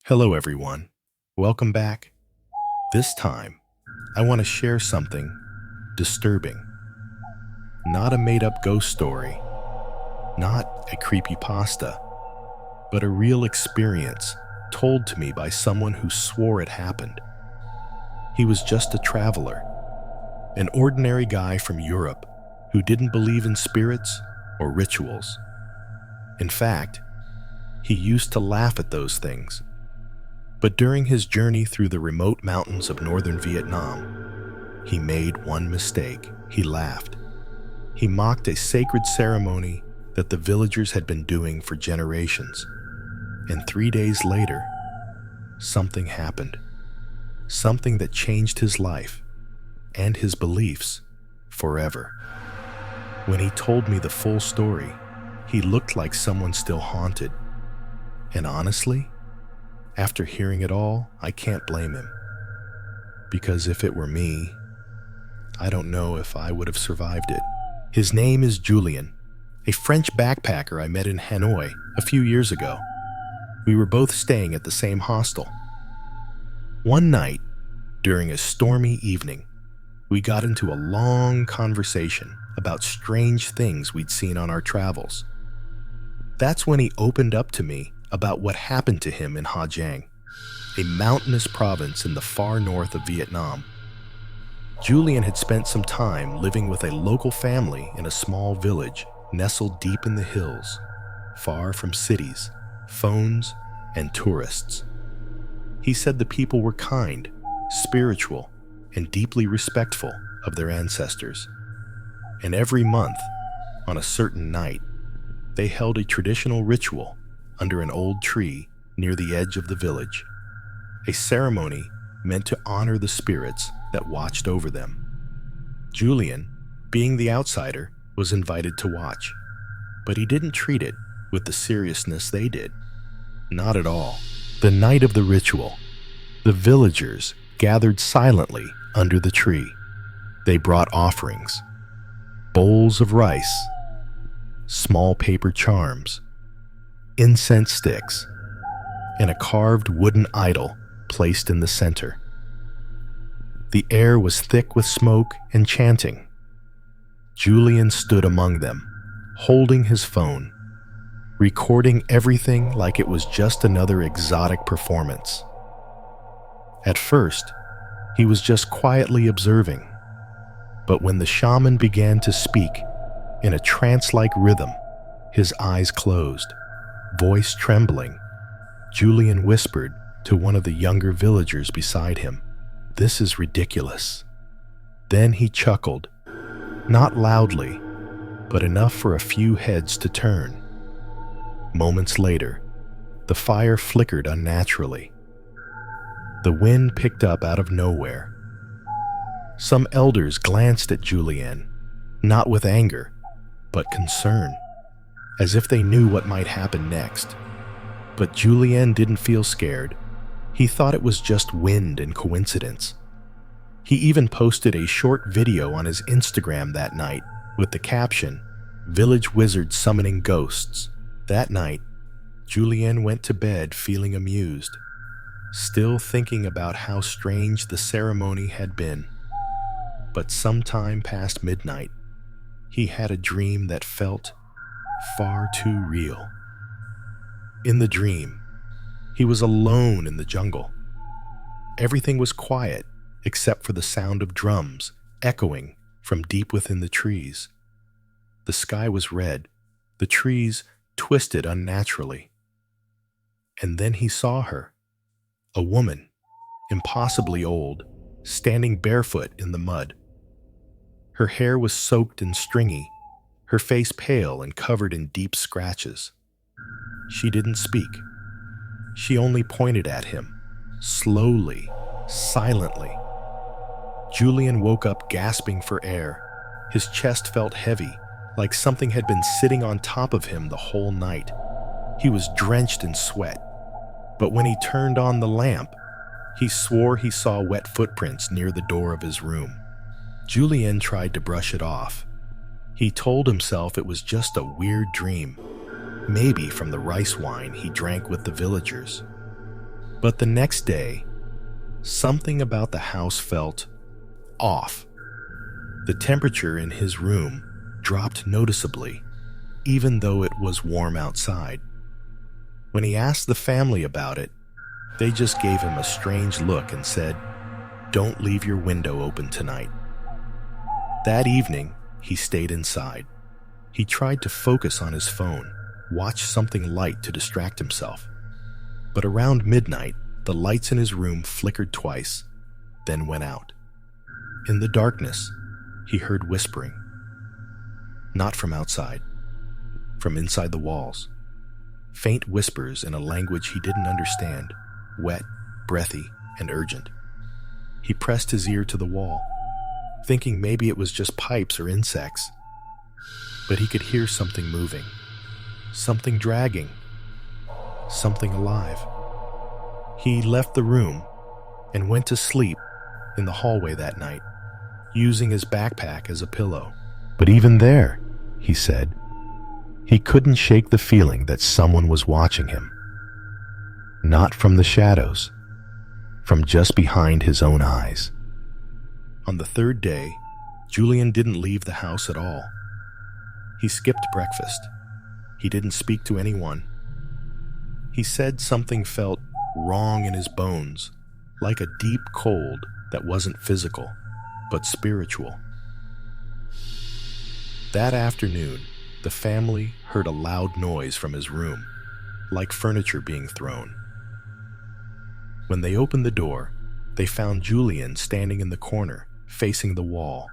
Hello, everyone. Welcome back. This time, I want to share something disturbing. Not a made-up ghost story, not a creepypasta, but a real experience told to me by someone who swore it happened. He was just a traveler, an ordinary guy from Europe who didn't believe in spirits or rituals. In fact, he used to laugh at those things. But during his journey through the remote mountains of northern Vietnam, he made one mistake. He laughed. He mocked a sacred ceremony that the villagers had been doing for generations. And 3 days later, something happened. Something that changed his life and his beliefs forever. When he told me the full story, he looked like someone still haunted. And honestly, after hearing it all, I can't blame him. Because if it were me, I don't know if I would have survived it. His name is Julian, a French backpacker I met in Hanoi a few years ago. We were both staying at the same hostel. One night, during a stormy evening, we got into a long conversation about strange things we'd seen on our travels. That's when he opened up to me about what happened to him in Ha Giang, a mountainous province in the far north of Vietnam. Julian had spent some time living with a local family in a small village nestled deep in the hills, far from cities, phones, and tourists. He said the people were kind, spiritual, and deeply respectful of their ancestors. And every month, on a certain night, they held a traditional ritual under an old tree near the edge of the village, a ceremony meant to honor the spirits that watched over them. Julian, being the outsider, was invited to watch, but he didn't treat it with the seriousness they did. Not at all. The night of the ritual, the villagers gathered silently under the tree. They brought offerings, bowls of rice, small paper charms, incense sticks, and a carved wooden idol placed in the center. The air was thick with smoke and chanting. Julian stood among them, holding his phone, recording everything like it was just another exotic performance. At first, he was just quietly observing, but when the shaman began to speak in a trance-like rhythm, his eyes closed. Voice trembling, Julian whispered to one of the younger villagers beside him, "This is ridiculous." Then he chuckled, not loudly, but enough for a few heads to turn. Moments later, the fire flickered unnaturally. The wind picked up out of nowhere. Some elders glanced at Julian, not with anger, but concern, as if they knew what might happen next. But Julian didn't feel scared. He thought it was just wind and coincidence. He even posted a short video on his Instagram that night with the caption, "Village wizard summoning ghosts." That night, Julian went to bed feeling amused, still thinking about how strange the ceremony had been. But sometime past midnight, he had a dream that felt far too real. In the dream, he was alone in the jungle. Everything was quiet except for the sound of drums echoing from deep within the trees. The sky was red, the trees twisted unnaturally. And then he saw her, a woman, impossibly old, standing barefoot in the mud. Her hair was soaked and stringy, her face pale and covered in deep scratches. She didn't speak. She only pointed at him, slowly, silently. Julian woke up gasping for air. His chest felt heavy, like something had been sitting on top of him the whole night. He was drenched in sweat. But when he turned on the lamp, he swore he saw wet footprints near the door of his room. Julian tried to brush it off. He told himself it was just a weird dream, maybe from the rice wine he drank with the villagers. But the next day, something about the house felt off. The temperature in his room dropped noticeably, even though it was warm outside. When he asked the family about it, they just gave him a strange look and said, "Don't leave your window open tonight." That evening, he stayed inside. He tried to focus on his phone, watch something light to distract himself. But around midnight, the lights in his room flickered twice, then went out. In the darkness, he heard whispering. Not from outside, from inside the walls. Faint whispers in a language he didn't understand, wet, breathy, and urgent. He pressed his ear to the wall, thinking maybe it was just pipes or insects. But he could hear something moving, something dragging, something alive. He left the room and went to sleep in the hallway that night, using his backpack as a pillow. But even there, he said, he couldn't shake the feeling that someone was watching him. Not from the shadows, from just behind his own eyes. On the third day, Julian didn't leave the house at all. He skipped breakfast. He didn't speak to anyone. He said something felt wrong in his bones, like a deep cold that wasn't physical, but spiritual. That afternoon, the family heard a loud noise from his room, like furniture being thrown. When they opened the door, they found Julian standing in the corner, facing the wall.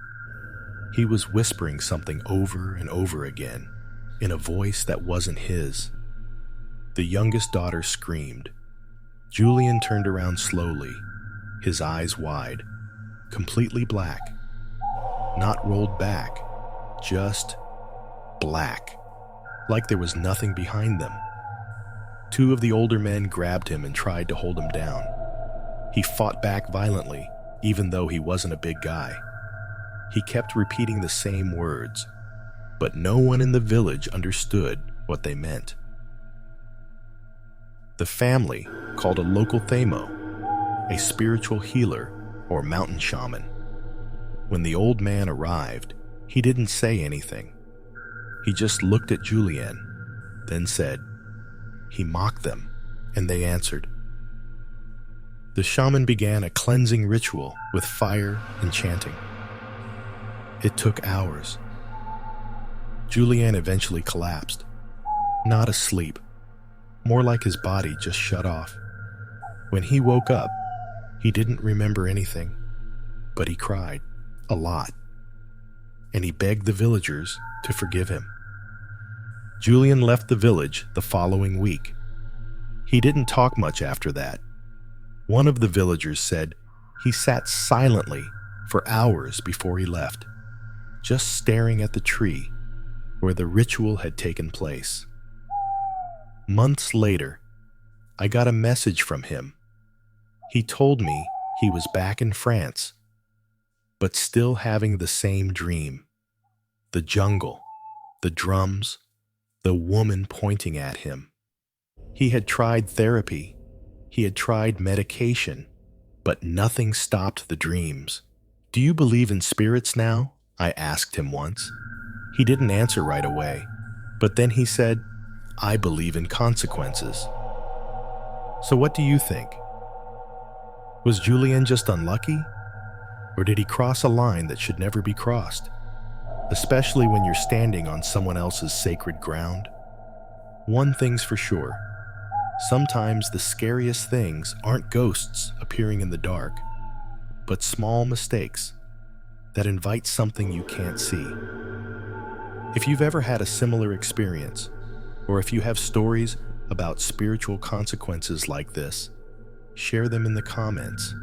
He was whispering something over and over again, in a voice that wasn't his. The youngest daughter screamed. Julian turned around slowly, his eyes wide, completely black. Not rolled back, just black, like there was nothing behind them. Two of the older men grabbed him and tried to hold him down. He fought back violently, even though he wasn't a big guy. He kept repeating the same words, but no one in the village understood what they meant. The family called a local thamo, a spiritual healer or mountain shaman. When the old man arrived, he didn't say anything. He just looked at Julian, then said, he mocked them, and they answered. The shaman began a cleansing ritual with fire and chanting. It took hours. Julian eventually collapsed, not asleep, more like his body just shut off. When he woke up, he didn't remember anything, but he cried a lot, and he begged the villagers to forgive him. Julian left the village the following week. He didn't talk much after that. One of the villagers said he sat silently for hours before he left, just staring at the tree where the ritual had taken place. Months later, I got a message from him. He told me he was back in France, but still having the same dream. The jungle, the drums, the woman pointing at him. He had tried therapy, he had tried medication, but nothing stopped the dreams. "Do you believe in spirits now?" I asked him once. He didn't answer right away, but then he said, "I believe in consequences." So what do you think? Was Julian just unlucky? Or did he cross a line that should never be crossed? Especially when you're standing on someone else's sacred ground. One thing's for sure. Sometimes the scariest things aren't ghosts appearing in the dark, but small mistakes that invite something you can't see. If you've ever had a similar experience, or if you have stories about spiritual consequences like this, share them in the comments.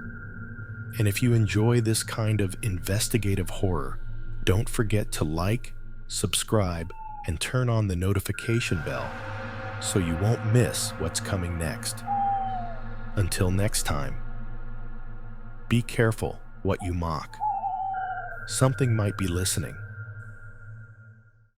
And if you enjoy this kind of investigative horror, don't forget to like, subscribe, and turn on the notification bell so you won't miss what's coming next. Until next time, be careful what you mock. Something might be listening.